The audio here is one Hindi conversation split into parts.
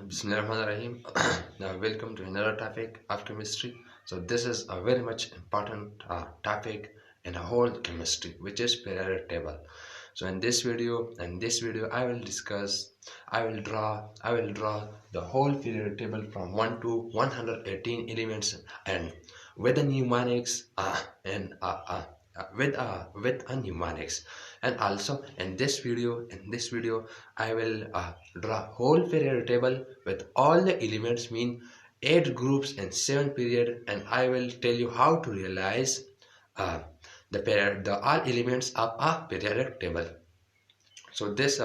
Bismillahirrahmanirrahim. Now, welcome to another topic of chemistry. So, this is a very much important topic in a whole chemistry, which is periodic table. So, in this video, I will discuss, I will draw the whole periodic table from 1 to 118 elements, and with the mnemonics and with a mnemonics. And also in this video I will draw whole periodic table with all the elements, mean 8 groups and 7 period, and I will tell you how to realize uh, the all elements of a periodic table. So in this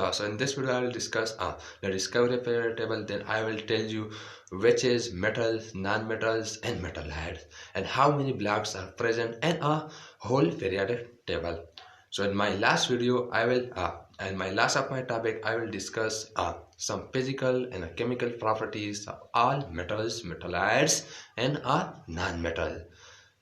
video I will discuss the discovery periodic table. Then I will tell you which is metals, non-metals, and metal halides, and how many blocks are present in a whole periodic table. So in my last video, I will and my last of my topic, I will discuss some physical and chemical properties of all metals, metal halides, and non-metal.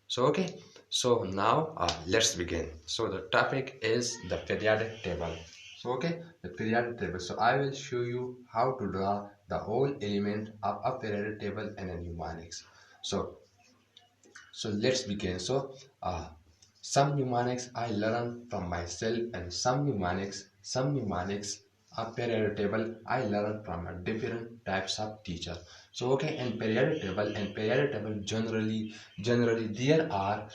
So okay, so now let's begin. So the topic is the periodic table. So okay, the periodic table. So I will show you how to draw the whole element of a periodic table and a mnemonics. So let's begin. So some mnemonics I learned from myself, and some mnemonics a periodic table I learned from a different types of teacher. So okay, and periodic table generally there are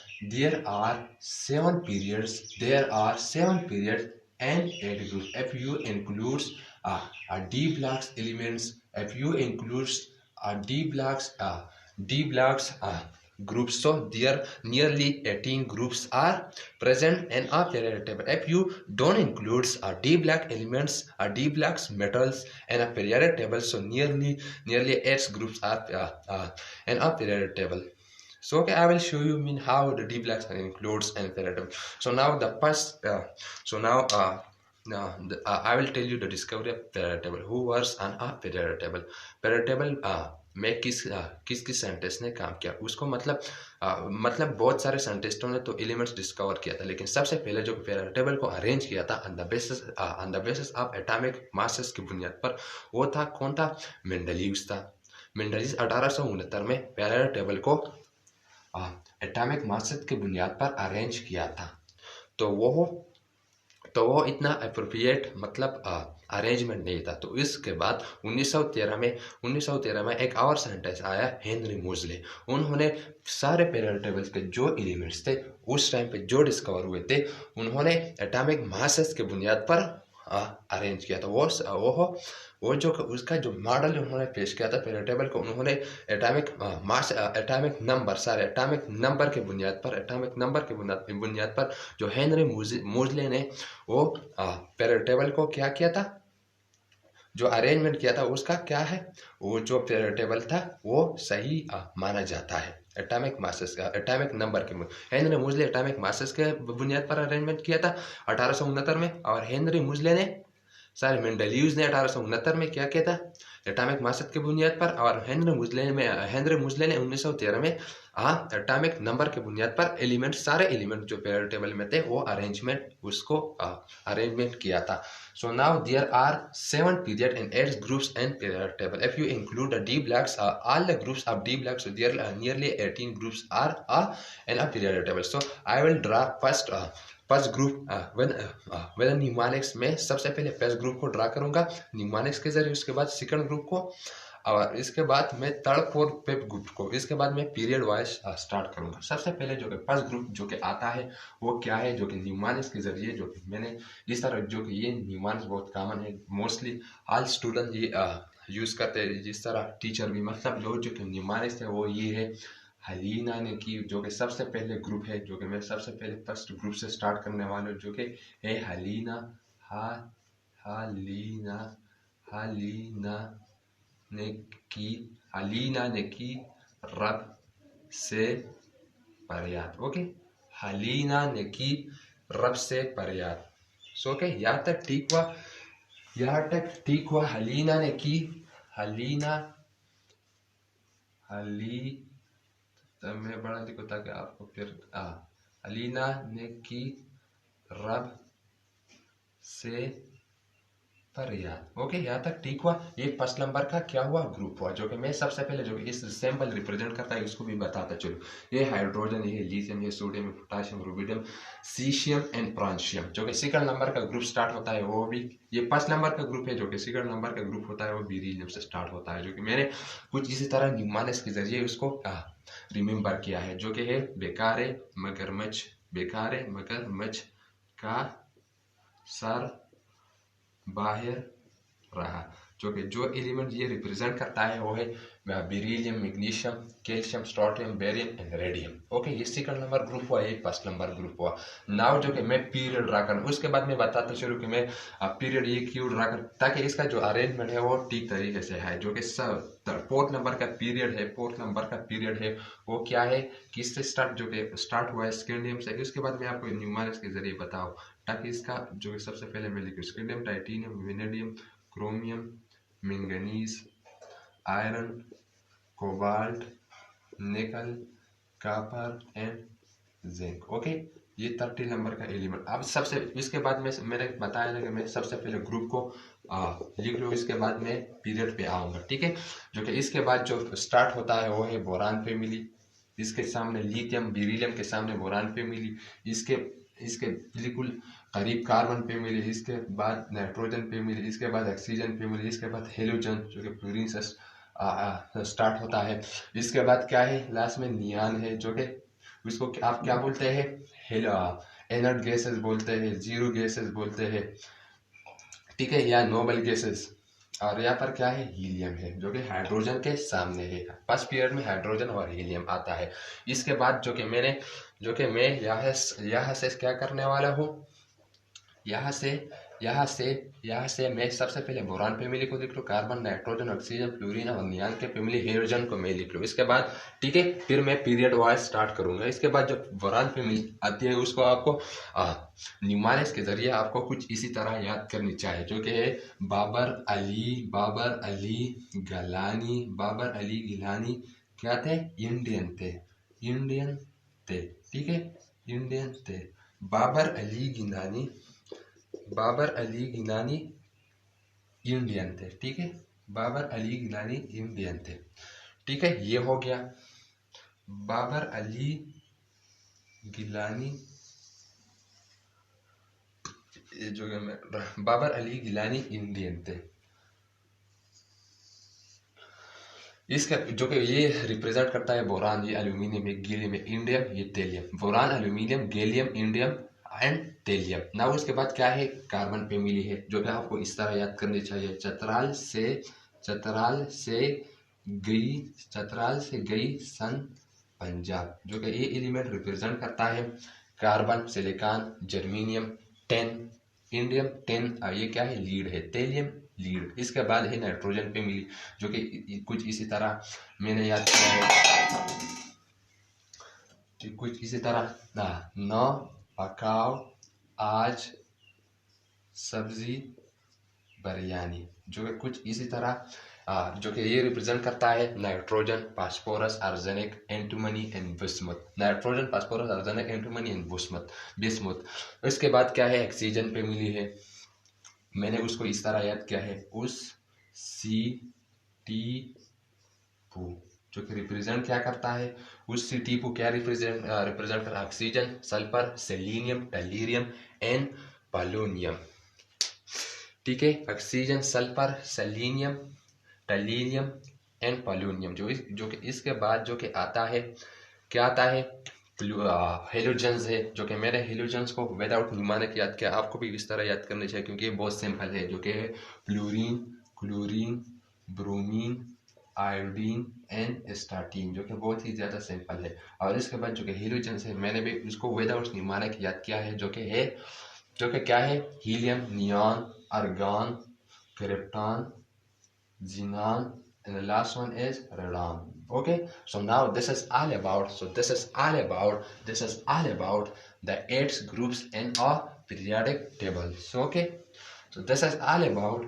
7 periods. There are 7 periods and 8 groups. If you includes a D blocks elements, if you includes D blocks groups, so there nearly 18 groups are present in a periodic table. If you don't include a D block elements, a D blocks metals, and a periodic table, so nearly 8 groups are in a periodic table. So okay, I will show you mean how the D blocks are includes in periodic table. So now the first I will tell you the discovery of periodic table. Who was on a periodic table? Periodic table में किस साइंटिस्ट ने काम किया उसको, मतलब बहुत सारे साइंटिस्टों ने तो एलिमेंट्स डिस्कवर किया था, लेकिन सबसे पहले जो periodic टेबल को अरेंज किया था on the basis of atomic masses की बुनियाद पर, वो था कौन था? मेंडलीव्स था। मेंडलीव्स 1869 में periodic टेबल को एटॉमिक मासेस की बुनियाद पर अरेंज किया था। तो वो इतना अप्रोप्रिएट मतलब अरेंजमेंट नहीं था। तो इसके बाद 1913 में एक और साइंटिस्ट आया, हेनरी मोजले। उन्होंने सारे periodic टेबल्स के जो एलिमेंट्स थे उस टाइम पे जो डिस्कवर हुए थे, उन्होंने एटॉमिक मासेस के बुनियाद पर अरेंज किया था। वो जो उसका जो मॉडल उन्होंने पेश किया था periodic टेबल को, उन्होंने एटॉमिक नंबर के बुनियाद पर जो हेनरी मोजले ने वो periodic टेबल को क्या किया था, जो अरेंजमेंट किया था उसका क्या है, वो जो periodic टेबल था वो सही माना जाता है। एटॉमिक मासेस का एटॉमिक नंबर के हेनरी मोजले एटॉमिक मासेस के बुनियाद पर अरेंजमेंट किया था 1869 में, और हेनरी मोजले ने मेंडलीव्स ने 1869 में क्या किया था, एटॉमिक मासेस की बुनियाद पर, और हेनरी मोजले ने 1913 में एटॉमिक नंबर के बुनियाद पर सारे एलिमेंट जो periodic टेबल में थे वो अरेंजमेंट किया था। So now there are 7 period and 8 groups in periodic table. If you include the D blocks, all the groups of D blocks, so there are nearly 18 groups are in a periodic table. So I will draw first group with mnemonics में सबसे पहले फर्स्ट ग्रुप को ड्रा करूंगा न्यूमोनिक्स के जरिए, उसके बाद सेकंड ग्रुप को, और इसके बाद मैं थर्ड फोर्थ फिफ्थ ग्रुप को, इसके बाद मैं पीरियड वाइज स्टार्ट करूंगा। सबसे पहले जो कि फर्स्ट ग्रुप जो कि आता है वो क्या है, जो कि न्यूमोनिक्स के जरिए, जो कि मैंने इस तरह, जो कि ये न्यूमोनिक्स बहुत कॉमन है, मोस्टली ऑल स्टूडेंट ये यूज करते हैं, जिस तरह टीचर भी, मतलब जो कि न्यूमोनिक्स है वो ये है हलीना ने की, जो कि सबसे पहले ग्रुप है, जो कि मैं सबसे पहले फर्स्ट ग्रुप से स्टार्ट करने वाला हूँ, जो कि है हलीना हलीना ने की रब से फरियाद। ओके, हलीना ने की रब से फरियाद। सो ओके, यहाँ तक ठीक हुआ। हलीना ने की, तब मैं बड़ा लिखो ताकि आपको फिर अलीना ने की रब से पर याद। ओके, यहाँ तक ठीक हुआ। ये फर्स्ट नंबर का क्या हुआ, ग्रुप हुआ, जो कि मैं सबसे पहले जो इस सिंबल रिप्रेजेंट करता है उसको भी बताता चलो। ये हाइड्रोजन, ये लिथियम, ये सोडियम, ये potassium, rubidium, caesium and francium. जो कि सेकंड नंबर का ग्रुप स्टार्ट होता है वो भी, ये फर्स्ट नंबर का ग्रुप है, जो कि सेकंड नंबर का ग्रुप होता है वो बेरिलियम से स्टार्ट होता है, जो कि मैंने कुछ इसी तरह न्यूमानस के जरिए उसको रिमेम्बर किया है, जो कि है बेकार मगरमच्छ, बेकार मगरमच्छ का सर बाहर रहा। जो कि जो एलिमेंट ये रिप्रेजेंट करता है वो है beryllium, magnesium, calcium, strontium, barium and radium. Okay, ये सेकंड नंबर ग्रुप हुआ, ये फर्स्ट नंबर ग्रुप हुआ। नाउ जो कि मैं पीरियड ड्रा कर, उसके बाद मैं बताता चलूँ कि मैं पीरियड ये क्यों ड्रा कर, ताकि इसका जो अरेंजमेंट है वो ठीक तरीके से है। जो कि फोर्थ नंबर का पीरियड है, फोर्थ नंबर का पीरियड है वो क्या है, किससे स्टार्ट, जो कि स्टार्ट हुआ है स्कैंडियम से। उसके बाद मैं आपको न्यूमेरिक्स के जरिए बताऊँ, ताकि इसका जो कि सबसे पहले मैं लिखूँ scandium, titanium, vanadium, chromium, manganese, iron, cobalt, nickel, copper and zinc. Okay, ये 30 नंबर का एलिमेंट। अब सबसे इसके बाद में मैंने बताया ना कि मैं सबसे पहले ग्रुप को लिख लो, इसके बाद मैं पीरियड पे आऊंगा, ठीक है। जो कि इसके बाद जो स्टार्ट होता है वो है बोरान फैमिली, इसके सामने लिथियम, बेरिलियम के सामने बोरान फैमिली, इसके इसके बिल्कुल करीब कार्बन फैमिली, इसके बाद नाइट्रोजन फैमिली, इसके बाद ऑक्सीजन फैमिली, इसके बाद हेलोजन जो कि फ्लोरीन से स्टार्ट होता है। इसके बाद क्या है, लास्ट में नियान है, जो कि उसको आप क्या बोलते हैं, इनर्ट गैसेस बोलते हैं, जीरो गैसेस बोलते हैं, ठीक है, या नोबल गैसेस। और यहाँ पर क्या है, हीलियम है, जो कि हाइड्रोजन के सामने है। फर्स्ट पीरियड में हाइड्रोजन और हीलियम आता है। इसके बाद जो कि मैं यहाँ से क्या करने वाला हूँ, यहाँ से मैं सबसे पहले बोरान फैमिली को लिख लूँ, कार्बन, नाइट्रोजन, ऑक्सीजन, फ्लोरीन और नियान के फैमिली, हाइड्रोजन को मैं लिख लूँ। इसके बाद ठीक है, फिर मैं पीरियड वाइज स्टार्ट करूंगा। इसके बाद जो बोरान फैमिली आती है उसको आपको न्यूमेरिक्स के जरिए आपको कुछ इसी तरह याद करनी चाहिए, जो कि है बाबर अली गिलानी। बाबर अली गिलानी क्या थे, इंडियन थे, ठीक है, इंडियन थे। बाबर अली गिलानी इंडियन थे, ठीक है, बाबर अली गिलानी इंडियन थे, ठीक है, ये हो गया। बाबर अली गिलानी इंडियन थे। इसका जो कि ये रिप्रेजेंट करता है बोरान, ये एल्यूमिनियम, ये गैलियम, इंडियम, ये thallium. Boron, aluminium, gallium, indium and thallium. ना उसके बाद क्या है, कार्बन फैमिली है, जो कि आपको इस तरह याद करनी चाहिए, चतराल से गई सन पंजाब। जो कि ये एलिमेंट रिप्रेजेंट करता है carbon, silicon, germanium, ten, indium, ten, ये क्या है, लीड है, टेलियम, लीड। इसके बाद है नाइट्रोजन फैमिली, जो कि कुछ इसी तरह मैंने याद किया है, कुछ इसी तरह नौ पकाओ आज सब्जी बिरयानी, जो कि कुछ इसी तरह जो कि ये रिप्रेजेंट करता है nitrogen, phosphorus, arsenic, antimony and bismuth. Nitrogen, phosphorus, arsenic, antimony and bismuth. इसके बाद क्या है, ऑक्सीजन फैमिली है, मैंने उसको इस तरह याद किया है, उस सी टी पू, जो कि रिप्रेजेंट क्या करता है, उस सी टी पू क्या रिप्रेजेंट करता है, oxygen, sulphur, selenium, tellurium and polonium, ठीक है, oxygen, sulphur, selenium, tellurium and polonium. जो कि इसके बाद जो कि आता है, क्या आता है, हेलोजन्स है, जो कि मैंने हेलोजन्स को विदाउट न्यूमेरिक याद किया, आपको भी इस तरह याद करने चाहिए क्योंकि ये बहुत सिंपल है, जो कि है fluorine, chlorine, bromine, iodine and astatine, जो कि बहुत ही ज़्यादा सिंपल है। और इसके बाद जो कि हेलोजन्स है, मैंने भी उसको विदाउट न्यूमेरिक याद किया है, जो कि क्या है, helium, neon, argon, krypton, xenon, and the last one is radon. Okay, so now this is all about the 8 groups in a periodic table. So okay, so this is all about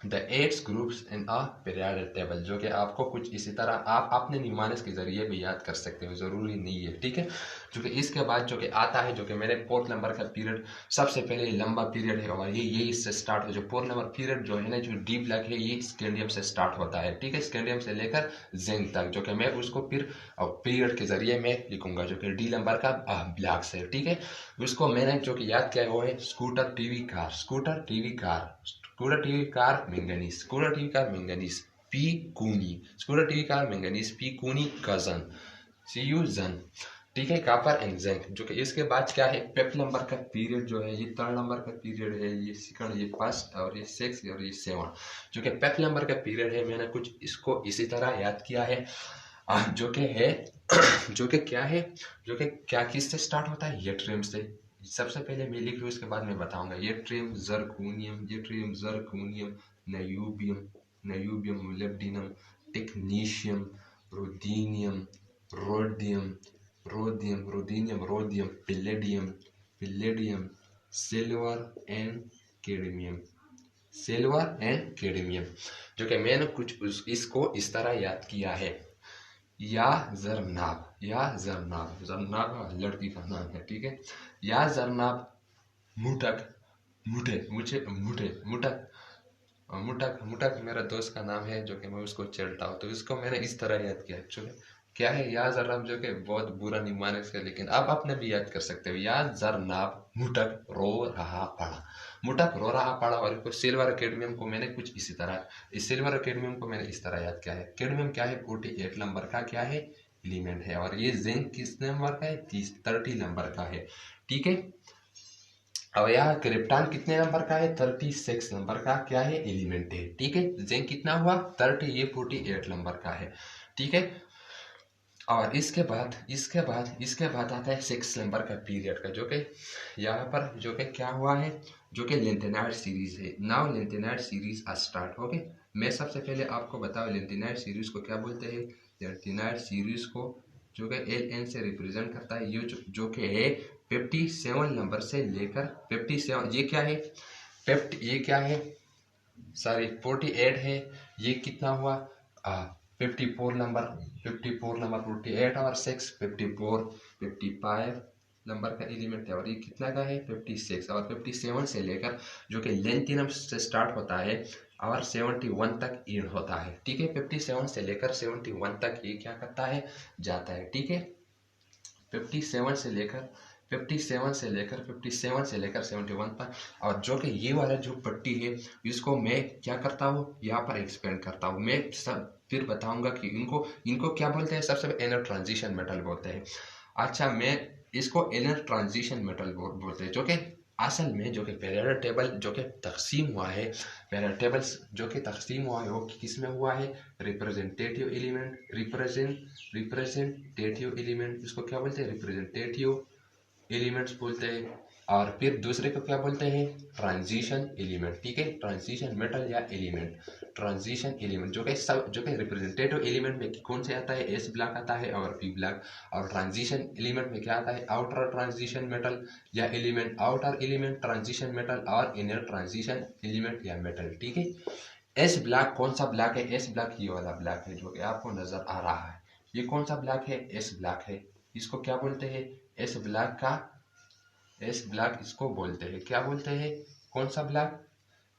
the eights groups in a periodic table, जो कि आपको कुछ इसी तरह आप अपने निमानस के जरिए भी याद कर सकते हो, ज़रूरी नहीं है, ठीक है। जो कि इसके बाद जो कि आता है, जो कि मेरे 4th नंबर का पीरियड सबसे पहले लंबा पीरियड है, और ये इससे स्टार्ट हो, जो 4th नंबर पीरियड जो है ना, जो डी ब्लैक है, ये स्कैंडियम से स्टार्ट होता है, ठीक है। स्कैंडियम से लेकर जिंक तक, जो कि मैं उसको फिर पीरियड के जरिए मैं लिखूंगा, जो कि डी नंबर का ब्लैक से, ठीक है। उसको मैंने जो कि याद किया है वो है scooter TV car, scooter TV car, scooter TV car manganese, scooter TV car manganese, पी कूनी, स्कूटर टीवी कार मैंगनीज, पी कूनी कजन, सी यू जन, ठीक है। कापर एंड जिंक, जो कि इसके बाद क्या है, 5th नंबर का पीरियड जो है, ये 3rd नंबर का पीरियड है, ये 2nd, ये 1st, और ये 6th, और ये 7th, जो कि 5th नंबर का पीरियड है। मैंने कुछ इसको इसी तरह याद किया है, जो कि है जो कि क्या है, जो कि क्या किससे स्टार्ट होता है, येट्रियम से। सबसे पहले मैं लिख लूँ, इसके बाद मैं बताऊंगा। Yttrium, zirconium, yttrium, zirconium, niobium, niobium, molybdenum, technetium, ruthenium, rhodium, rhodium, ruthenium, rhodium, palladium, palladium, silver and cadmium, silver and cadmium, जो कि मैंने कुछ इसको इस तरह याद किया है। या जरनाब, या जरनाब, जरनाब लड़की का नाम है, ठीक है। या जरनाब मुटक, मुठे, मुझे मुठे, मुटक, मुटक, मुटक मेरा दोस्त का नाम है, जो कि मैं उसको चेड़ता हूँ, तो इसको मैंने इस तरह याद किया। एक्चुअली क्या है, या जरनाब, जो कि बहुत बुरा नहीं माने इसका, लेकिन आप अपने भी याद कर सकते हो। या जरनाब मुटक रो रहा पड़ा, मुटक रो रहा पड़ा। और सिल्वर कैडमियम को मैंने कुछ इसी तरह, इस सिल्वर कैडमियम को मैंने इस तरह याद किया है। कैडमियम क्या है, 48 नंबर का क्या है, एलिमेंट है। और ये जिंक किस नंबर का है, 30 नंबर का है, ठीक है। और यहाँ क्रिप्टॉन कितने नंबर का है, 36 नंबर का क्या है, एलिमेंट है, ठीक है। जिंक कितना हुआ, 30, ये 48 नंबर का है, ठीक है। और इसके बाद आता है 6 नंबर का पीरियड का, जो कि यहाँ पर जो कि क्या हुआ है, जो कि लेंथेनाइड सीरीज है। Now lanthanide series start, okay. मैं सबसे पहले आपको बताऊं लेंथेनाइड सीरीज को क्या बोलते हैं। लेंथेनाइड सीरीज को जो कि LN से रिप्रेजेंट करता है, ये जो कि है 57 नंबर से लेकर 57, ये क्या है, ये क्या है, सॉरी 48 है। ये कितना हुआ, 54 नंबर, 54 नंबर, 48 और 6 54, 55 नंबर का एलिमेंट है। और ये कितना का है, 56। और 57 से लेकर जो कि लेंथिनम से स्टार्ट होता है और 71 तक एंड होता है, ठीक है। 57 से लेकर 71 तक ये क्या करता है, जाता है, ठीक है। 57 से लेकर 71 तक। और जो कि ये वाला जो पट्टी है, इसको मैं क्या करता हूँ, यहाँ पर एक्सपेंड करता हूँ। मैं सब फिर बताऊंगा कि इनको क्या बोलते हैं। सबसे इनर ट्रांजिशन मेटल बोलते हैं। अच्छा, मैं इसको इनर ट्रांजिशन मेटल बोलते हैं, जो कि असल में जो कि पीरियोडिक टेबल जो कि तकसीम हुआ है, पीरियोडिक टेबल्स जो कि तकसीम हुआ है, वो किस में हुआ है, रिप्रेजेंटेटिव एलिमेंट, रिप्रेजेंटेटिव एलिमेंट, इसको क्या बोलते हैं, रिप्रेजेंटेटिव एलिमेंट्स बोलते हैं। और फिर दूसरे को क्या बोलते हैं, ट्रांजिशन एलिमेंट, ठीक है। ट्रांजिशन मेटल या एलिमेंट, ट्रांजिशन एलिमेंट, जो कि रिप्रेजेंटेटिव एलिमेंट में कौन से आता है, S ब्लॉक आता है और P ब्लॉक। और ट्रांजिशन एलिमेंट में क्या आता है, आउटर ट्रांजिशन मेटल या element, outer element transition metal और इनर ट्रांजिशन एलिमेंट या मेटल, ठीक है। S ब्लॉक कौन सा ब्लॉक है, S ब्लॉक ये वाला ब्लॉक है जो कि आपको नजर आ रहा है। ये कौन सा ब्लॉक है, S ब्लॉक है। इसको क्या बोलते हैं, S ब्लॉक का, S ब्लॉक इसको बोलते हैं, क्या बोलते हैं, कौन सा ब्लॉक,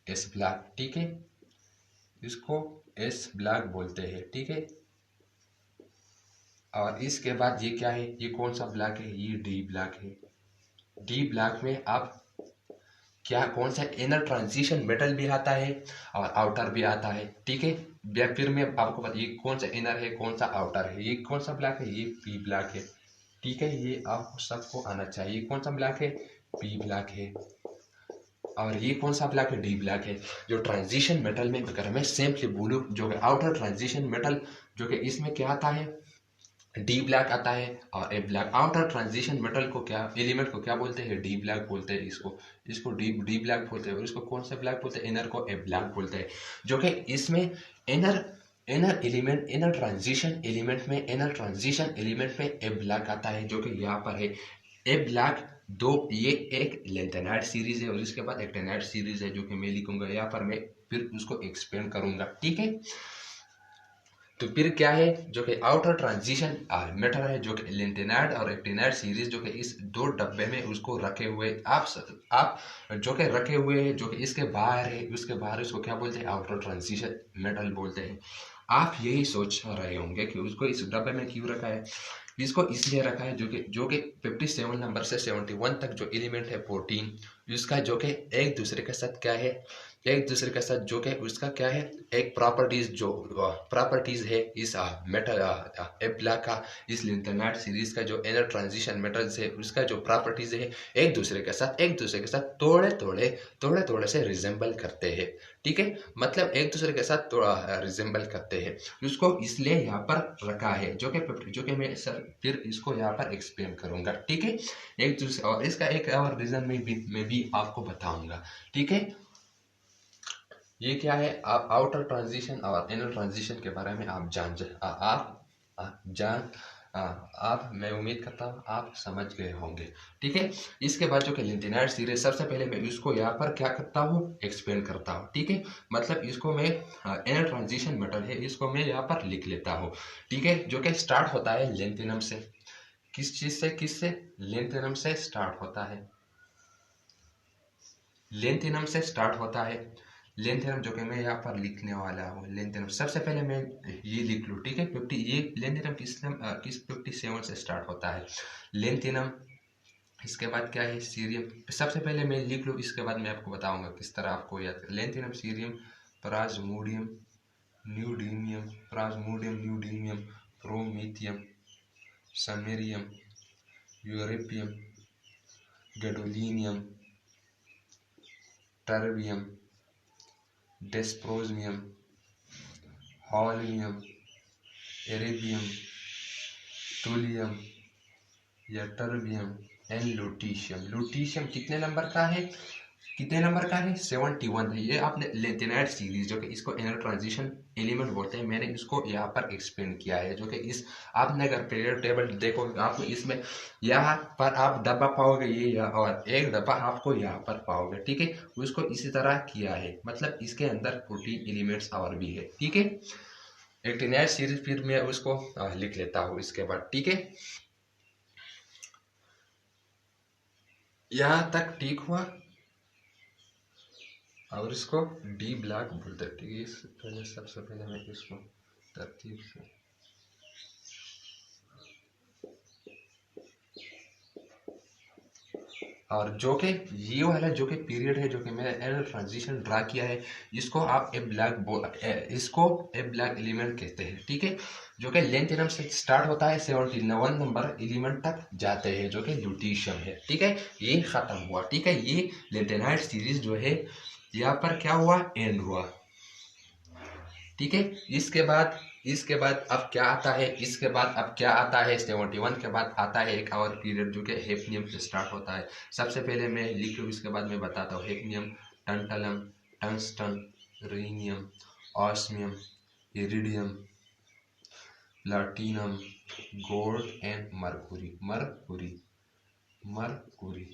S ब्लॉक, ठीक है। इसको S ब्लॉक बोलते हैं, ठीक है। और इसके बाद ये क्या है, ये कौन सा ब्लॉक है, ये D ब्लॉक है। D ब्लॉक में आप क्या, कौन सा इनर ट्रांजिशन मेटल भी आता है और आउटर भी आता है, ठीक है। फिर मैं आपको बता, ये कौन सा इनर है, कौन सा आउटर है। ये कौन सा ब्लॉक है, ये P ब्लॉक है, ठीक है। ये आपको सबको आना चाहिए, कौन सा ब्लॉक है, P ब्लॉक है। और ये कौन सा ब्लॉक है, D ब्लॉक है। जो ट्रांजिशन मेटल में अगर मैं सिंपली बोलूँ, जो कि आउटर ट्रांजिशन मेटल, जो कि इसमें क्या आता है, D ब्लॉक आता है और A block. Outer transition metal को क्या, एलिमेंट को क्या बोलते हैं, D ब्लॉक बोलते हैं। इसको D ब्लॉक बोलते हैं। और इसको कौन सा ब्लॉक बोलते हैं, इनर को A ब्लॉक बोलते हैं। जो कि इसमें inner element, inner transition element में A ब्लॉक आता है, जो कि यहाँ पर है A ब्लॉक। दो, ये एक लेंथेनाइड सीरीज है और इसके बाद एक्टेनाइड सीरीज है, जो कि मैं लिखूंगा यहाँ पर। मैं फिर उसको एक्सपेंड करूंगा, ठीक है। तो फिर क्या है जो कि आउटर ट्रांजिशन मेटल है, जो कि लेंटेनाइड और एक्टिनाइड सीरीज जो कि इस दो डब्बे में उसको रखे हुए आप जो कि रखे हुए हैं, जो कि इसके बाहर है, उसके बाहर इसको क्या बोलते हैं, आउटर ट्रांजिशन मेटल बोलते हैं। आप यही सोच रहे होंगे कि उसको इस डब्बे में क्यों रखा है। इसको इसलिए रखा है जो कि 57 नंबर से 71 तक जो एलिमेंट है प्रोटीन, इसका जो कि एक दूसरे के साथ क्या है, एक दूसरे के साथ जो कि उसका क्या है, एक प्रॉपर्टीज है इस मेटल ब्लैक का, इस लिंथेनाइड सीरीज का जो इनर ट्रांजिशन मेटल्स है उसका जो प्रॉपर्टीज है एक दूसरे के साथ थोड़े थोड़े से रिजेंबल करते हैं, ठीक है। मतलब एक दूसरे के साथ थोड़ा रिजेंबल करते हैं, उसको इसलिए यहाँ पर रखा है, जो कि मैं सर फिर इसको यहाँ पर एक्सप्लेन करूंगा, ठीक है। एक दूसरे और इसका एक और रीजन मैं भी आपको बताऊंगा, ठीक है। ये क्या है, आप आउटर ट्रांजिशन और इनर ट्रांजिशन के बारे में आप जान आप मैं उम्मीद करता हूँ आप समझ गए होंगे, ठीक है। इसके बाद जो कि लिंथेनाइड सीरीज, सबसे पहले मैं इसको यहाँ पर क्या करता हूँ, एक्सप्लेन करता हूँ, ठीक है। मतलब इसको मैं इनर ट्रांजिशन मेटल है, इसको मैं यहाँ पर लिख लेता हूँ, ठीक है। जो कि स्टार्ट होता है लेंथेनम से, किस चीज से, किससे, लेंथेनम से स्टार्ट होता है, लेंथेनम से स्टार्ट होता है। लेंथेनम जो कि मैं यहाँ पर लिखने वाला हूँ, लेंथेनम सबसे पहले मैं ये लिख लूँ, ठीक है। 50 ये लेंथेनम किस 57 से स्टार्ट होता है लेंथेनम। इसके बाद क्या है, सीरियम, सबसे पहले मैं लिख लूँ, इसके बाद मैं आपको बताऊंगा किस तरह आपको याद। Lanthanum, cerium, plasmodium, neodymium, plasmodium, neodymium, promethium, samarium, europium, gadolinium, terbium, dysprosium, holmium, erbium, thulium या टर्बियम एंड लुटीशियम। लुटीशियम कितने नंबर का है, कितने नंबर का है, 71 है। ये आपने लेंथेनाइड सीरीज जो कि इसको इनर ट्रांजिशन एलिमेंट बोलते हैं, मैंने इसको यहाँ पर एक्सप्लेन किया है, जो कि इस आपने अगर पीरियड टेबल देखोगे आपको इसमें यहाँ पर आप डब्बा पाओगे ये और एक डब्बा आपको यहाँ पर पाओगे, ठीक है। उसको इसी तरह किया है, मतलब इसके अंदर प्रोटीन एलिमेंट्स और भी है, ठीक है। एक्टिनाइड सीरीज फिर मैं उसको लिख लेता हूँ इसके बाद, ठीक है। यहाँ तक ठीक हुआ, और इसको डी ब्लैक बोलते हैं, ठीक है। इस पहले सबसे पहले मैं इसको तरतीब से और जो कि ये वाला जो कि पीरियड है, जो कि मैंने एनर्जी ट्रांजिशन ड्रा किया है, इसको आप इसको ए ब्लैक एलिमेंट कहते हैं, ठीक है। जो कि लेंथेनम से स्टार्ट होता है, 71 नंबर एलिमेंट तक जाते हैं, जो कि लुटीशियम है, ठीक है। ये खत्म हुआ, ठीक है। ये लेंथेनाइड सीरीज जो है यहाँ पर क्या हुआ, एंड हुआ, ठीक है। इसके बाद अब क्या आता है, इसके बाद अब क्या आता है, 71 के बाद आता है एक और पीरियड जो कि हेफनियम से स्टार्ट होता है। सबसे पहले मैं लिख लूँ, इसके बाद मैं बताता हूँ। Hafnium, tantalum, tungsten, rhenium, osmium, iridium, platinum, gold and mercury, mercury,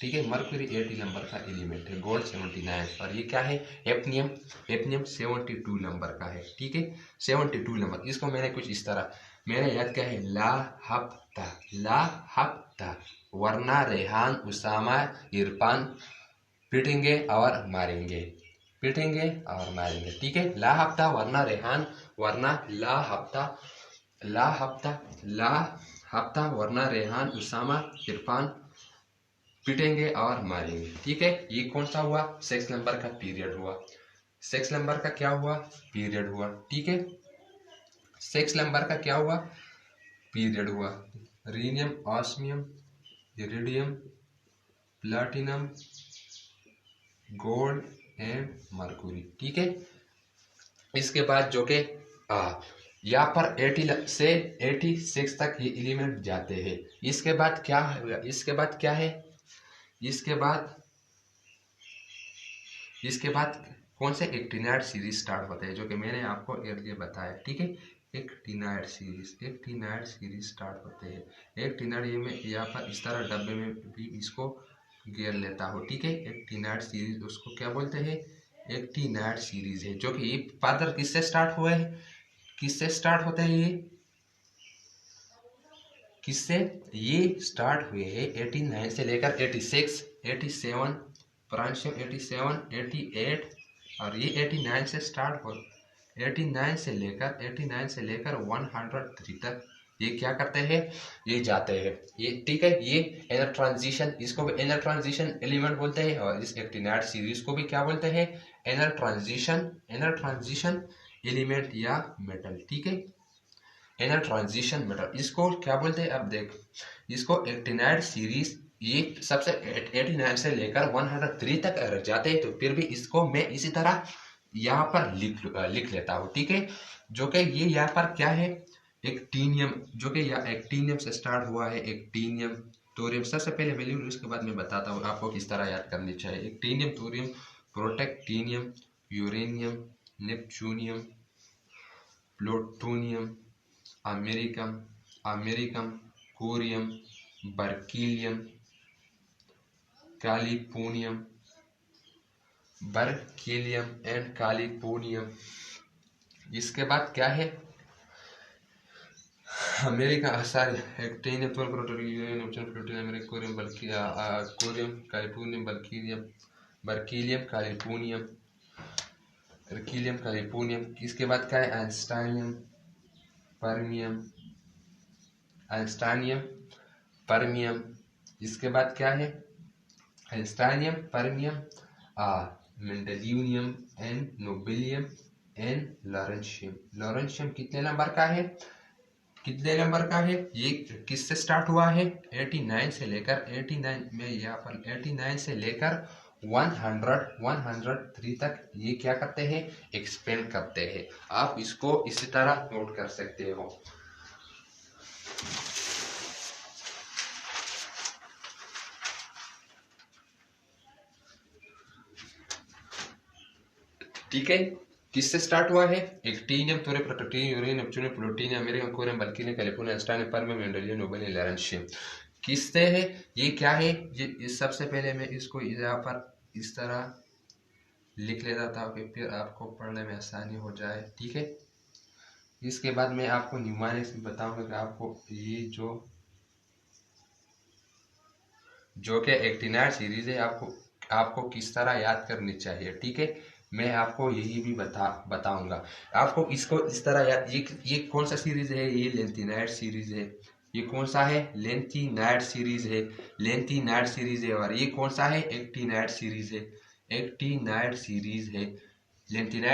ठीक है। मरकरी 80 नंबर का एलिमेंट है, गोल्ड 79, और ये क्या है, एफनियम, एफनियम 72 नंबर का है, ठीक है। 72 नंबर, इसको मैंने कुछ इस तरह मैंने याद किया है, ला हफ्ता, वरना रेहान, उसामा, इरफान पिटेंगे और मारेंगे, पिटेंगे और मारेंगे, ठीक है। ला हफ्ता, वरना रेहान, वरना ला हफ्ता, ला हफ्ता, ला हफ्ता, वरना रेहान, उसामा, इरफान पिटेंगे और मारेंगे, ठीक है। ये कौन सा हुआ, 6 नंबर का पीरियड हुआ, 6 नंबर का क्या हुआ, पीरियड हुआ, ठीक है। 6 नंबर का क्या हुआ, पीरियड हुआ। Rhenium, osmium, iridium, platinum, gold and Mercury, ठीक है। इसके बाद जो कि यहाँ पर 80 से 86 तक ये एलिमेंट जाते हैं। इसके बाद क्या है, इसके बाद क्या है, इसके बाद कौन से एक्टिनाइड सीरीज स्टार्ट होते हैं, जो कि मैंने आपको अर्लियर बताया, ठीक है। एक्टिनाइड सीरीज स्टार्ट होते हैं। एक्टिनाइड ये मैं यहाँ पर इस तरह डब्बे में भी इसको घेर लेता हूँ, ठीक है। एक्टिनाइड सीरीज उसको क्या बोलते हैं, एक्टिनाइड सीरीज है, जो कि ये फादर किससे स्टार्ट हुए हैं, किससे स्टार्ट होते हैं, ये किससे, ये स्टार्ट हुए हैं 89 से लेकर 86, 87, फ्रांशियम 87, 88, और ये 89 से स्टार्ट हो, 89 से लेकर 103 तक ये क्या करते हैं, ये जाते हैं, ये ठीक है। ये एनर ट्रांजिशन, इसको भी एनर ट्रांजिशन एलिमेंट बोलते हैं, और इस एक्टिनाइड सीरीज को भी क्या बोलते हैं, एनर ट्रांजिशन एलिमेंट या मेटल, ठीक है, एनर ट्रांजिशन मेटल, इसको क्या बोलते हैं। अब देख, इसको एक्टिनाइड सीरीज, ये सबसे 89 से लेकर 103 तक अगर जाते हैं, तो फिर भी इसको मैं इसी तरह यहाँ पर लिख लेता हूँ, ठीक है। जो कि ये यहाँ पर क्या है, एक्टीनियम, जो कि यहाँ एक्टीनियम से स्टार्ट हुआ है, एक्टीनियम, थोरियम। सबसे पहले मैं लिखूँ, उसके बाद मैं बताता हूँ आपको किस तरह याद करनी चाहिए। Actinium, thorium, protactinium, uranium, neptunium, plutonium, americium, curium, berkelium, and californium. इसके बाद क्या है, अमेरिका, सारे एक्टिनियम, कोरियम, कैलिफोर्नियम, बर्कीलियम, इसके बाद क्या है, आइंस्टाइनियम, इसके बाद क्या है, einsteinium, fermium, mendelevium and nobelium and lawrencium कितने नंबर का है, ये किससे स्टार्ट हुआ है, 89 से लेकर 89 में यहाँ पर 89 से लेकर 103 तक ये क्या करते हैं, एक्सपेंड करते हैं। आप इसको इसी तरह नोट कर सकते हो। ठीक है, किससे स्टार्ट हुआ है, actinium, thorium, plutonium, uranium, neptunium, plutonium, americium, curium, berkelium, californium, Einstein, fermium, mendelevium, nobelium, lawrencium. किससे है, ये क्या है, ये सबसे पहले मैं इसको यहाँ पर इस तरह लिख लेता था कि फिर आपको पढ़ने में आसानी हो जाए, ठीक है। इसके बाद मैं आपको न्यूमेरिक्स बताऊंगा कि आपको ये जो कि एक्टिनाइड सीरीज है, आपको किस तरह याद करनी चाहिए, ठीक है। मैं आपको यही भी बताऊंगा आपको इसको इस तरह याद। ये कौन सा सीरीज है, ये लेंथिनाइड सीरीज है। ये कौन सा है, लेंथिनाइड सीरीज है। और ये कौन सा है, एक्टिनाइड सीरीज है। लेंथिनाइड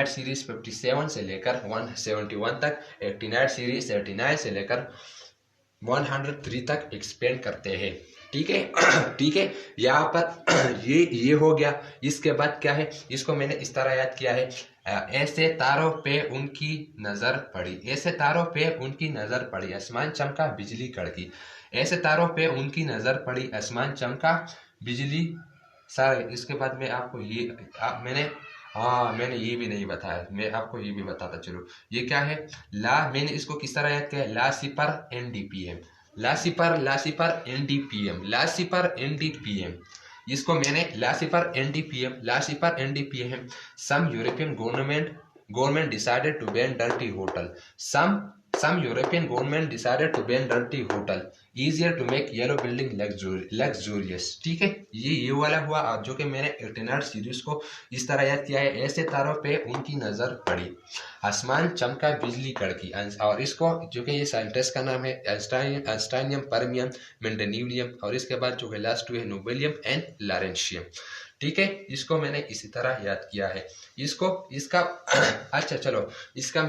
सीरीज 57 से लेकर 171 तक, एक्टिनाइड सीरीज 39 से लेकर 103 तक एक्सपेंड करते हैं, ठीक है। ठीक है, यहाँ पर ये हो गया। इसके बाद क्या है, इसको मैंने इस तरह याद किया है, ऐसे तारों पे उनकी नजर पड़ी, आसमान चमका, बिजली कड़की। ऐसे तारों पे उनकी नजर पड़ी, आसमान चमका, बिजली। सर इसके बाद में आपको मैंने ये भी नहीं बताया, मैं आपको ये भी बताता चलो। ये क्या है, मैंने इसको किस तरह याद किया, लासिपर एनडीपीएम। इसको मैंने लासिपर NDPM. Some European government decided to ban dirty hotel. Some European government decided to ban dirty hotel, easier to make yellow building luxurious। ठीक है, ये वाला हुआ, जो कि मैंने एक्टिनाइड सीरीज को इस तरह याद किया है। ऐसे तारों पे उनकी नजर पड़ी, आसमान चमका, बिजली कड़की। और इसको जो कि ये साइंटिस्ट का नाम है आइंस्टाइनियम, परमियम, मेंडेलियम, और इसके बाद जो है लास्ट है नोबेलियम एंड लॉरेंशियम। ठीक है, इसको मैंने इसी तरह याद किया है। इसका अच्छा चलो, इसका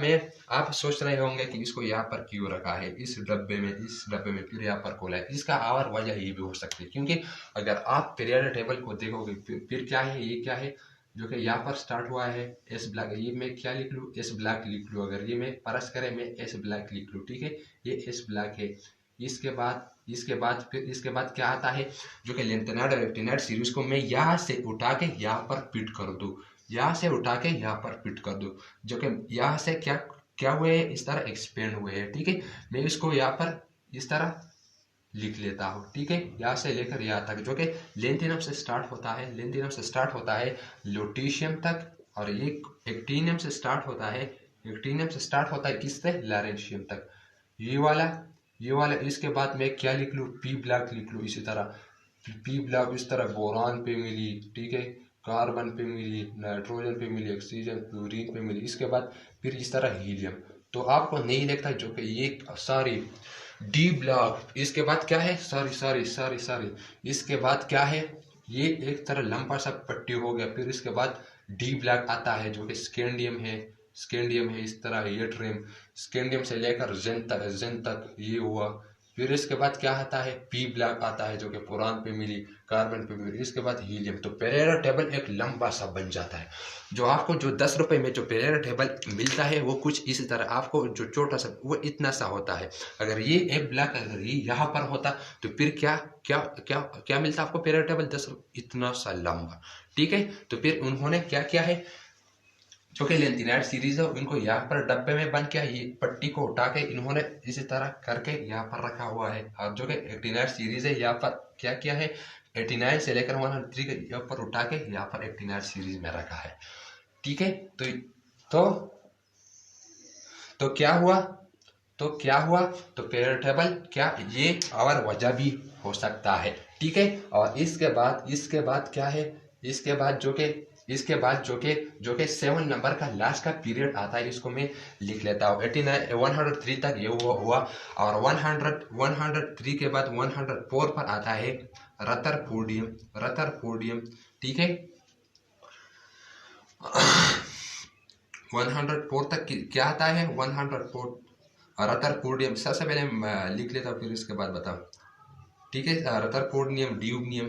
आप सोच रहे होंगे कि इसको यहाँ पर क्यों रखा है, इस डब्बे में फिर यहाँ पर खोला है। इसका और वजह ये भी हो सकती है, क्योंकि अगर आप पीरियड टेबल को देखोगे फिर क्या है, ये क्या है, जो कि यहाँ पर स्टार्ट हुआ है एस ब्लैक। ये मैं क्या लिख लूँ, एस ब्लैक लिख लूँ। अगर ये मैं परस करे, मैं एस ब्लैक लिख लूँ, ठीक है, ये एस ब्लैक है। इसके बाद क्या आता है, जो कि लेंथेनाइड और एक्टिनाइड सीरीज को मैं यहाँ से उठा के यहाँ पर फिट कर दूँ, जो कि यहाँ से क्या हुए, इस तरह एक्सपेंड हुए हैं। ठीक है, मैं इसको यहाँ पर इस तरह लिख लेता हूँ, ठीक है, यहाँ से लेकर यहाँ तक, जो कि लेंथिनम से स्टार्ट होता है, लुटीशियम तक, और ये एक्टिनियम से स्टार्ट होता है, एक्टिनियम से स्टार्ट होता है किससे, लॉरेंशियम तक। ये वाला इसके बाद मैं क्या लिख लूँ, पी ब्लॉक लिख लूँ। इसी तरह पी ब्लॉक इस तरह बोरान पे मिली, ठीक है, कार्बन पे मिली, नाइट्रोजन पे मिली, ऑक्सीजन, क्लोरीन पे मिली। इसके बाद फिर इस तरह हीलियम। तो आपको नहीं लगता जो कि ये सारी डी ब्लॉक, इसके बाद क्या है, सॉरी इसके बाद क्या है, ये एक तरह लंबा सा पट्टी हो गया। फिर इसके बाद डी ब्लॉक आता है जो कि स्कैंडियम है इस तरह यट्रियम, स्कैंडियम से लेकर जेन तक ये हुआ। फिर इसके बाद क्या आता है, पी ब्लॉक आता है जो कि पुरान पे मिली, कार्बन पे मिली। इसके बाद हीलियम। तो पेरियोडिक टेबल एक लंबा सा बन जाता है। जो आपको जो 10 रुपए में जो पेरियोडिक टेबल मिलता है वो कुछ इसी तरह, आपको जो छोटा सा वो इतना सा होता है। अगर ये एक ब्लॉक अगर ये यहाँ पर होता तो फिर क्या क्या क्या क्या मिलता आपको, पेरियोडिक टेबल 10 इतना सा लंबा, ठीक है। तो फिर उन्होंने क्या किया है, जो कि लेंथिनाइड सीरीज है उनको यहाँ पर डब्बे में बंद किया, ये पट्टी को उठा के इन्होंने इसी तरह करके यहाँ पर रखा हुआ है। और जो कि एक्टिनाइड सीरीज है यहाँ पर क्या किया है, 89 से लेकर 103 के यहाँ पर उठा के यहाँ पर एक्टिनाइड सीरीज में रखा है, ठीक है। तो तो क्या हुआ, तो पेरियोडिक टेबल क्या ये और वजह भी हो सकता है, ठीक है। और इसके बाद क्या है, इसके बाद जो के 7 नंबर का लास्ट का पीरियड आता है, इसको मैं लिख लेता हूँ। 103 तक ये हुआ और 103 के बाद 104 पर आता है रदरफोर्डियम, ठीक है। 104 तक क्या आता है, 104 रदरफोर्डियम। सबसे पहले लिख लेता हूँ फिर इसके बाद बताओ, ठीक है। Rutherfordium dubnium,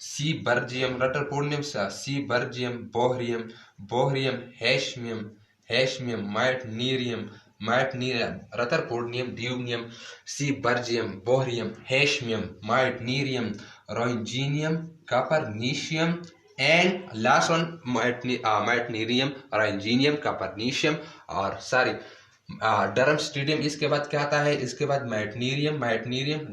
seaborgium, bohrium, hassium, meitnerium, rutherfordium, dubnium, seaborgium, bohrium, hassium, meitnerium, roentgenium, copernicium and last one meitnerium, roentgenium, copernicium और सारी डरम स्टेडियम। इसके बाद क्या आता है, इसके बाद माइटनीरियम,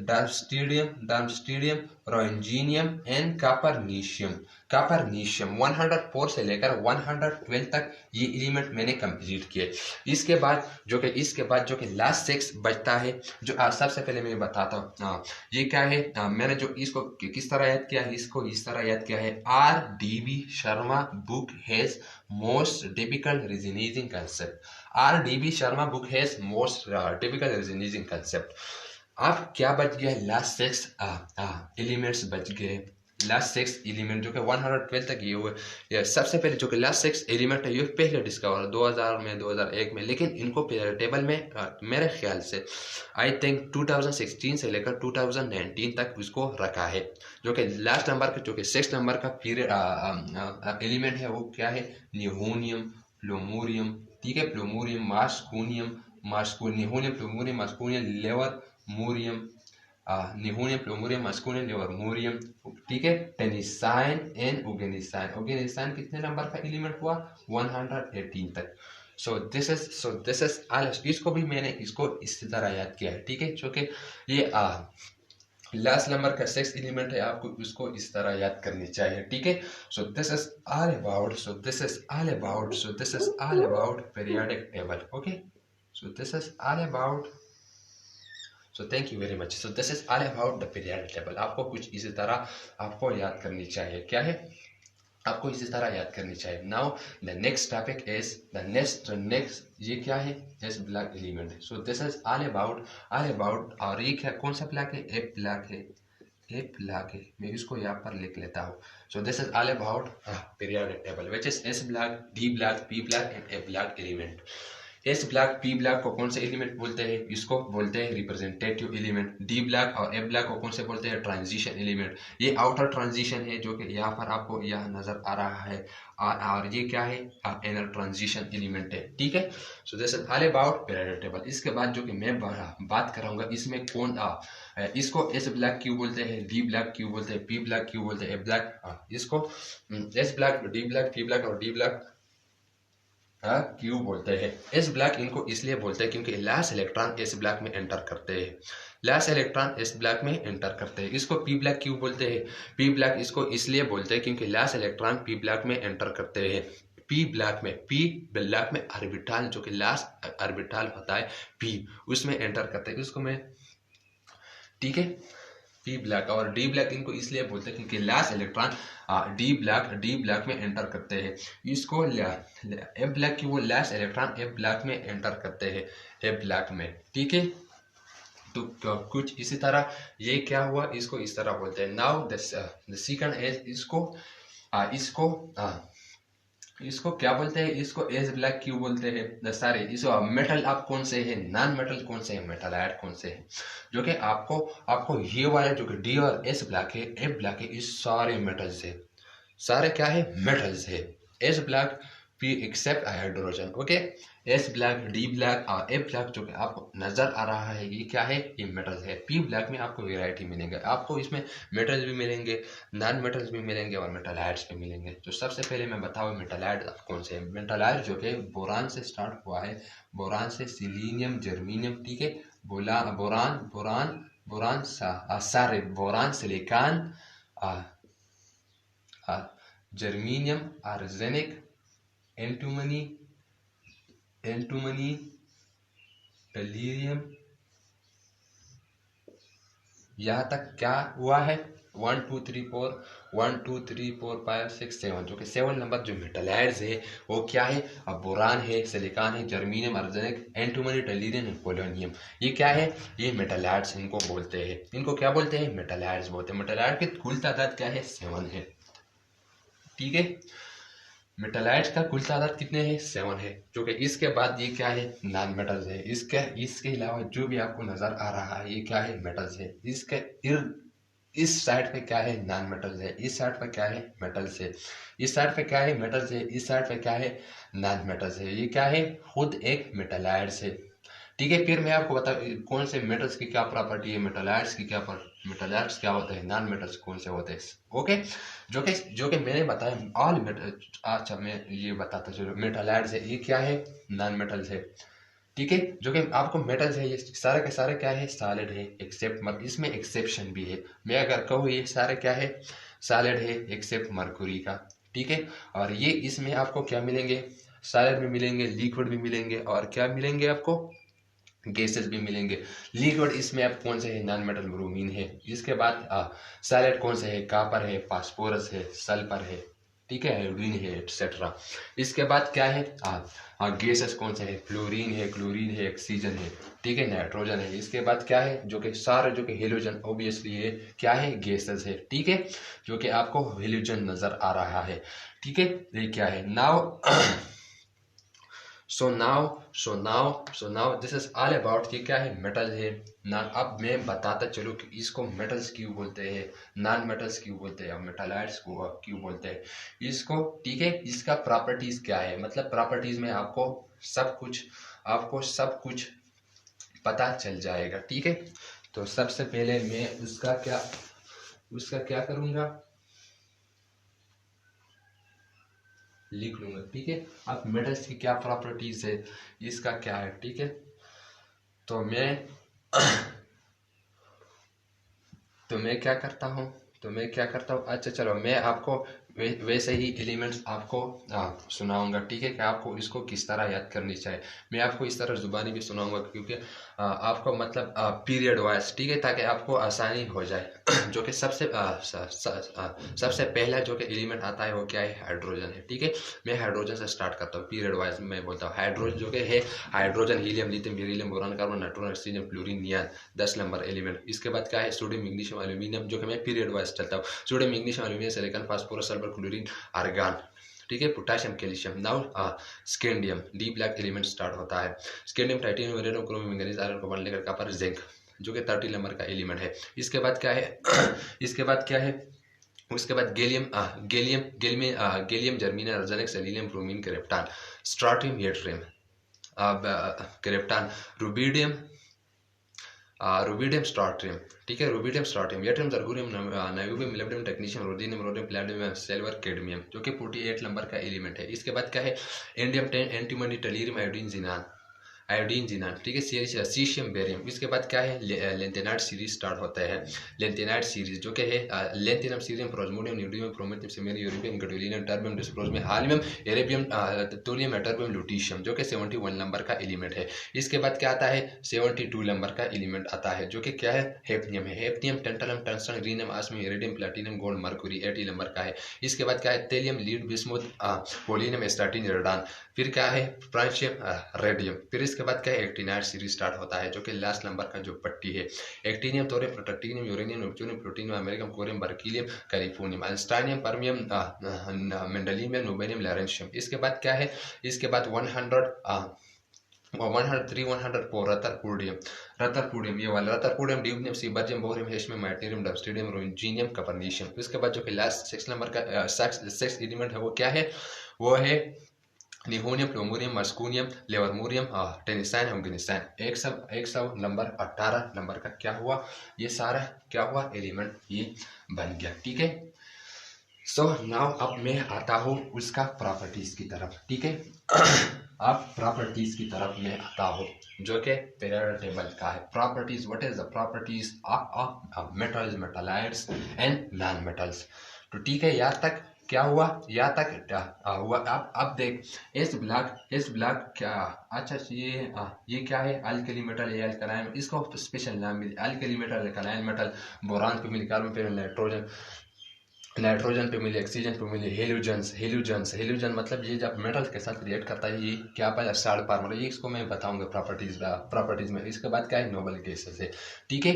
डर्मस्टीडियम, रोइंजीनियम एंड कॉपरनीशियम। 104 से लेकर 112 तक ये एलिमेंट मैंने कंप्लीट किए। इसके बाद जो कि लास्ट 6 बचता है, जो सबसे पहले मैं बताता हूँ ये क्या है। मैंने जो इसको किस तरह याद किया है, इसको इस तरह याद किया है, R.D.B. Sharma book has most difficult reasoning concept. R.D.B. Sharma book has most difficult reasoning concept. अब क्या बच गया, लास्ट 6 एलिमेंट्स बच गए। लास्ट 6 एलिमेंट जो कि 112 तक ये हुए। सबसे पहले जो कि लास्ट 6 एलिमेंट है ये पहले डिस्कवर 2000 में 2001 में, लेकिन इनको टेबल में मेरे ख्याल से आई थिंक 2016 से लेकर 2019 तक उसको रखा है। जो कि लास्ट नंबर का जो कि 6 नंबर का पीरियड एलिमेंट है वो क्या है, निहोनियम, प्लूमोरियम, ठीक है, प्लूमोरियम, मास्कोनियम, लेवर मोरियम, निहोनियम, प्लूमोरियम, मास्कोनियम, लेवर मोरियम, ठीक है, टेनिसाइन एंड ओगेनिसाइन कितने नंबर का एलिमेंट हुआ, 118 तक। So this is all. इसको भी मैंने इसको इसी तरह याद किया है, ठीक है। जो कि ये लास्ट नंबर का 6 एलिमेंट है, आपको उसको इस तरह याद करनी चाहिए, ठीक है। So this is all about periodic table, okay. So this is all about, so thank you very much. So this is all about the periodic table. आपको कुछ इसी तरह आपको याद करनी चाहिए, क्या है, आपको इसी तरह याद करनी चाहिए। Now the next topic is the next ये क्या है, S block element है। So this is all about और ये क्या, कौन सा ब्लॉक है, F block है। मैं इसको यहाँ पर लिख लेता हूँ। So this is all about periodic table which is S block, D block, P block and F block element। S block, P block को कौन से एलिमेंट बोलते हैं, इसको बोलते हैं रिप्रेजेंटेटिव एलिमेंट। डी ब्लॉक और एफ ब्लॉक को कौन से बोलते हैं, ट्रांजिशन एलिमेंट। ये आउटर ट्रांजिशन है जो कि यहाँ पर आपको यह नजर आ रहा है, और ये क्या है, इनर ट्रांजिशन एलिमेंट है, ठीक है। So this is all about periodic table. इसके बाद जो कि मैं बात करूंगा इसमें कौन इसको एस ब्लॉक क्यों बोलते हैं, डी ब्लॉक क्यों बोलते हैं, पी ब्लॉक क्यों बोलते हैं, एफ ब्लॉक, इसको S block, D block, P block और डी ब्लॉक क्यू बोलते हैं। एस ब्लॉक इनको इसलिए बोलते हैं क्योंकि लास्ट इलेक्ट्रॉन एस ब्लॉक में एंटर करते हैं, लास्ट इलेक्ट्रॉन एस ब्लॉक में एंटर करते हैं। इसको पी ब्लॉक क्यों बोलते हैं? पी ब्लॉक इसको इसलिए बोलते हैं क्योंकि लास्ट इलेक्ट्रॉन पी ब्लॉक में एंटर करते हैं। पी ब्लॉक में ऑर्बिटल जो कि लास्ट ऑर्बिटल होता है पी, उसमें एंटर करते हैं। उसको मैं ठीक है पी ब्लॉक। और डी ब्लॉक इनको इसलिए बोलते हैं क्योंकि लास्ट इलेक्ट्रॉन डी ब्लॉक में एंटर करते हैं। इसको एफ ब्लॉक की वो लास्ट इलेक्ट्रॉन एफ ब्लॉक में एंटर करते हैं, एफ ब्लॉक में। ठीक है, तो कुछ इसी तरह ये क्या हुआ, इसको इस तरह बोलते हैं। नाउ द सेकंड एज इसको क्या बोलते हैं? इसको एज ब्लैक क्यों बोलते हैं? सारे इसको मेटल आप कौन से है, नॉन मेटल कौन से है, मेटल ऐड कौन से है, जो कि आपको ये वाले जो कि डी और एस ब्लैक है, एफ ब्लैक है, इस सारे मेटल्स है, सारे क्या है? मेटल्स है। S block p except hydrogen. Okay, s block, d block और एफ ब्लैक जो कि आपको नजर आ रहा है, ये क्या है? ये मेटल्स है। पी ब्लैक में आपको वेराइटी मिलेंगे, आपको इसमें मेटल्स भी मिलेंगे, नॉन मेटल्स भी मिलेंगे और मेटलाइड्स भी मिलेंगे। तो सबसे पहले मैं बताऊँ मेटलाइड कौन से हैं। मेटलाइड जो कि बोरान से स्टार्ट हुआ है, बोरान से सिलीनियम, जर्मीनियम, ठीक है, boron silicon, germanium, arsenic, antimony, tellurium, यहाँ तक क्या हुआ है? 1 2 3 4 1 2 3 4 5 6 7, जो कि 7 नंबर जो मेटलाइड्स है वो क्या है? अब बोरान है, सिलिकॉन है, जर्मीनियम, आर्सेनिक, एंटीमनी, टेलीरियम, पोलोनियम। ये क्या है? ये मेटलाइड्स इनको बोलते हैं। इनको क्या बोलते हैं? मेटलाइड्स बोलते हैं। मेटलाइड की कुल तादाद क्या है? 7 है। ठीक है, मेटलाइड्स का कुल तादाद कितने हैं? 7 है। जो कि इसके बाद ये क्या है? नॉन मेटल्स है। इसके अलावा जो भी आपको नजर आ रहा है ये क्या है? मेटल्स है। इस साइड पे क्या है? नॉन मेटल्स है। इस साइड पे क्या है? मेटल्स है। इस साइड पे क्या है? मेटल्स है। इस साइड पे क्या है? नॉन मेटल्स है। ये क्या है? खुद एक मेटलाइड्स है। ठीक है, फिर मैं आपको बता कौन से मेटल्स की क्या प्रॉपर्टी है, मेटलाइड्स की क्या मेटलाइड्स क्या होते हैं, नॉन मेटल्स कौन से होते हैं। ओके, जो कि मैंने बताया ऑल मेटल। अच्छा, मैं ये बताता चलो, मेटलाइड्स है, ये क्या है? नॉन मेटल्स है। ठीक है, जो कि आपको मेटल्स है, ये सारे के सारे क्या है? सॉलिड है, एक्सेप्ट इसमें एक्सेप्शन भी है। मैं अगर कहूँ ये सारे क्या है? सॉलिड है एक्सेप्ट मरकुरी का। ठीक है, और ये इसमें आपको क्या मिलेंगे? सॉलिड भी मिलेंगे, लिक्विड भी मिलेंगे, और क्या मिलेंगे आपको? गैसेस भी मिलेंगे। लिक्विड इसमें अब कौन से है? नॉन मेटल ब्रोमीन है। इसके बाद सॉलिड कौन से है? कॉपर है, फास्फोरस है, सल्फर है, ठीक है, आयोडीन है, एक्सेट्रा। इसके बाद क्या है? गैसेस कौन से है? फ्लोरीन है, क्लोरीन है, ऑक्सीजन है, ठीक है, नाइट्रोजन है। इसके बाद क्या है? जो कि सारे जो कि हेलोजन ऑब्वियसली है, क्या है? गैसेस है। ठीक है, जो कि आपको हेलोजन नजर आ रहा है। ठीक है, ये क्या है? Now so now this is all about कि क्या है? मेटल है। नॉन, अब मैं बताता चलूँ कि इसको मेटल्स क्यों बोलते हैं, नॉन मेटल्स क्यों बोलते हैं, मेटलाइड्स को क्यों बोलते हैं इसको। ठीक है, इसका प्रॉपर्टीज क्या है, मतलब प्रॉपर्टीज में आपको सब कुछ पता चल जाएगा। ठीक है, तो सबसे पहले मैं उसका क्या करूँगा, लिख लूंगा। ठीक है, अब मेटल्स की क्या प्रॉपर्टीज है, इसका क्या है। ठीक है, तो मैं क्या करता हूँ, अच्छा चलो, मैं आपको वैसे ही एलिमेंट्स आपको सुनाऊंगा। ठीक है, कि आपको इसको किस तरह याद करनी चाहिए। मैं आपको इस तरह जुबानी भी सुनाऊंगा, क्योंकि आपको मतलब पीरियड वाइज, ठीक है, ताकि आपको आसानी हो जाए। जो कि सबसे पहला जो कि एलिमेंट आता है वो क्या है? हाइड्रोजन है। ठीक है, मैं हाइड्रोजन से स्टार्ट करता हूँ, पीरियड वाइज मैं बोलता हूँ। हाइड्रोजन जो कि है hydrogen, helium, lithium, beryllium, boron, carbon, nitrogen, oxygen, fluorine, neon, 10 number element. इसके बाद क्या है? सोडियम, मैग्नीशियम, एल्यूमिनियम, जो कि मैं पीरियड वाइज चलता हूँ। Sodium, magnesium, aluminium, silicon, phosphorus, sulphur, chlorine, argon, ठीक है, potassium, calcium. Now scandium, d block element start होता है। Scandium, titanium, vanadium, chromium, manganese, iron, cobalt, nickel, copper, zinc, जो कि 30 नंबर का एलिमेंट है। इसके बाद क्या है? उसके बाद gallium, germanium, arsenic, selenium, bromine, krypton, strontium, yttrium, krypton, rubidium, rubidium strontium, ठीक है, rubidium strontium, yttrium, zirconium, niobium, molybdenum, technetium, rhodium, rhodium, platinum, silver, cadmium, जो कि 48 नंबर का एलिमेंट है। इसके बाद क्या है, इंडियम 10, एंटीमनी, टेलियम, आयोडीन जिनान, ठीक है, सीशियम, बेरियम। इसके बाद क्या है, लेंथेनाइड सीरीज स्टार्ट होता है, लेंथेनाइड सीरीज जो कि है lanthanum, cerium, praseodymium, neodymium, promethium, samarium, uranium, gadolinium, terbium, dysprosium, holmium, erbium, thorium, ytterbium, lutetium, जो कि 71 नंबर का एलिमेंट है। इसके बाद क्या आता है, 72 नंबर का एलिमेंट आता है, जो कि क्या है, हेप्नियम है, hafnium, tantalum, tungsten, rhenium, osmium, iridium, platinum, gold, mercury, 80 नंबर का है। इसके बाद क्या है, thallium, lead, bismuth, polonium, astatine, radon. फिर क्या है, फ्रांशियम, रेडियम। फिर इसके बाद क्या है, एक्टिनाइड सीरीज स्टार्ट होता है, जो कि लास्ट नंबर का जो पट्टी है, actinium, thorium, protactinium, uranium, neptunium, plutonium, americium, curium, berkelium, californium, einsteinium, fermium, mendelevium, nobelium, lawrencium. इसके बाद क्या है, इसके बाद 103, 104 रतरपुडियम, ये वाला रतरपुडियम, ड्यूबनियम, सीबर्जियम, बोरियम, हेशमियम, माइटेरियम, डब्स्टेडियम, रोइंजीनियम, कपरनीशियम। इसके बाद जो कि लास्ट 6 नंबर का सिक्स एलिमेंट है, वो क्या है, वो है निहोनियम, प्लूमोनियम, मस्कूनियम, लेवरमोरियम, टेनिसाइन, हमगिनिसाइन। 100 नंबर, 18 नंबर का क्या हुआ, ये सारा क्या हुआ, एलिमेंट ये बन गया, ठीक है। सो नाउ अब मैं आता हूँ उसका प्रॉपर्टीज की तरफ, ठीक है। अब प्रॉपर्टीज की तरफ मैं आता हूँ, जो कि पीरियोडिक टेबल का है। Properties, what is the properties of metals, metalloids and non metals. तो ठीक है, यहाँ तक क्या हुआ, यहाँ तक हुआ। अब देख, इस ब्लॉक क्या, अच्छा ये क्या है, अल्कली मेटल, ये अल्कलाइन, इसको स्पेशल नाम मिले, alkali metal, alkaline metal, boron पे मिले, कार्बन पे मिले, नाइट्रोजन पे मिले, ऑक्सीजन पे मिले, हेलोजन मतलब ये जब मेटल के साथ रिएक्ट करता है, ये क्या पाया, साल्ट पार, मतलब ये इसको मैं बताऊंगा प्रॉपर्टीज में। इसके बाद क्या है, नोबल गैसेस है, ठीक है।